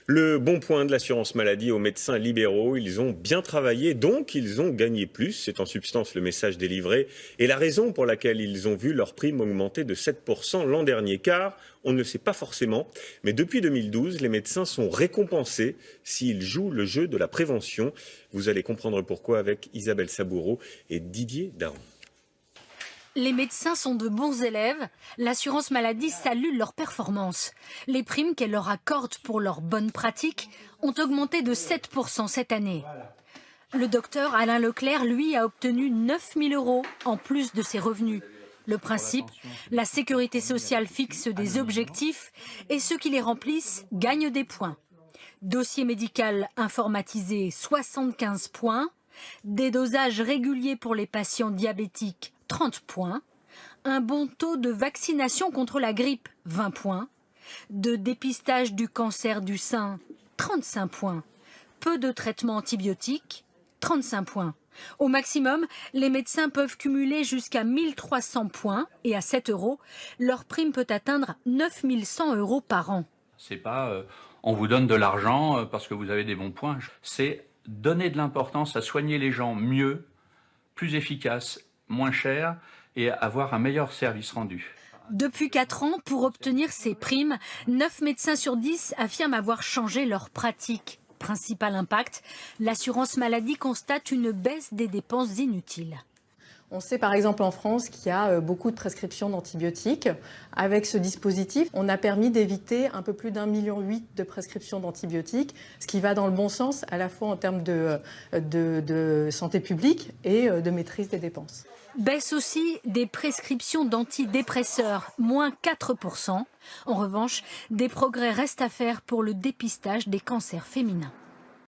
Le bon point de l'assurance maladie aux médecins libéraux, ils ont bien travaillé, donc ils ont gagné plus. C'est en substance le message délivré et la raison pour laquelle ils ont vu leur prime augmenter de 7% l'an dernier. Car, on ne le sait pas forcément, mais depuis 2012, les médecins sont récompensés s'ils jouent le jeu de la prévention. Vous allez comprendre pourquoi avec Isabelle Saboureau et Didier Daron. Les médecins sont de bons élèves. L'assurance maladie salue leur performance. Les primes qu'elle leur accorde pour leurs bonnes pratiques ont augmenté de 7% cette année. Le docteur Alain Leclerc, lui, a obtenu 9 000 € en plus de ses revenus. Le principe, la sécurité sociale fixe des objectifs et ceux qui les remplissent gagnent des points. Dossier médical informatisé, 75 points. Dosage régulier pour les patients diabétiques, 30 points. Un bon taux de vaccination contre la grippe, 20 points. De dépistage du cancer du sein, 35 points. Peu de traitements antibiotiques, 35 points. Au maximum, les médecins peuvent cumuler jusqu'à 1 300 points et à 7 €, leur prime peut atteindre 9 100 € par an. C'est pas on vous donne de l'argent parce que vous avez des bons points. C'est donner de l'importance à soigner les gens mieux, plus efficace, moins cher et avoir un meilleur service rendu. Depuis 4 ans, pour obtenir ces primes, 9 médecins sur 10 affirment avoir changé leur pratique. Principal impact, l'assurance maladie constate une baisse des dépenses inutiles. On sait par exemple en France qu'il y a beaucoup de prescriptions d'antibiotiques. Avec ce dispositif, on a permis d'éviter un peu plus d'1,8 million de prescriptions d'antibiotiques, ce qui va dans le bon sens à la fois en termes de santé publique et de maîtrise des dépenses. Baisse aussi des prescriptions d'antidépresseurs, moins 4%. En revanche, des progrès restent à faire pour le dépistage des cancers féminins.